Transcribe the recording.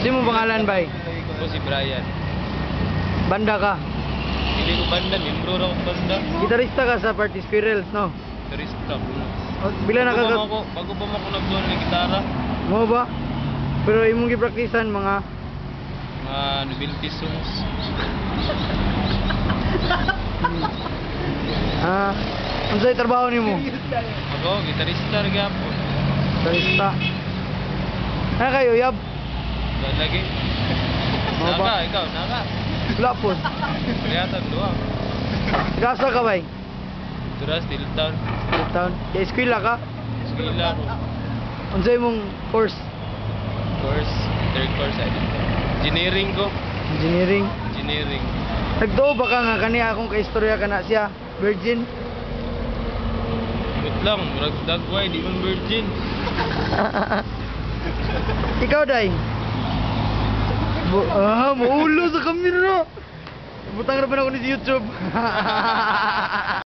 Di mo pangalan bay? Ako si Brian. Banda ka. Hindi ko banda, membro ra ko banda. Gitarista ka sa Party Squirrels, no? Turista. Bila Bago nakagat... pa mo ako nagdoon ng gitara. Mo ba? Pero imong gipraktisan mga... Mga novelty songs. Unsay trabaho nimo? Ako, gitarista rin gapon. Gitarista. Kayo yab? Doon lagi. Mo ba? Naka, ikaw, naka. Wala po. Parehatan, luwag. Gasa ka bay? Tura, still town. Town. Ya eskwela ka? Skila ko. Unsay mong course? Course, third course, engineering ko. Engineering. Engineering. Nagtuo ba ka nga kaniya akong kaistorya ka na siya? Virgin? Wait lang, murag dagway, di man virgin. Ikaw day? Maulo sa kamera. Butang na pa na ako ni YouTube.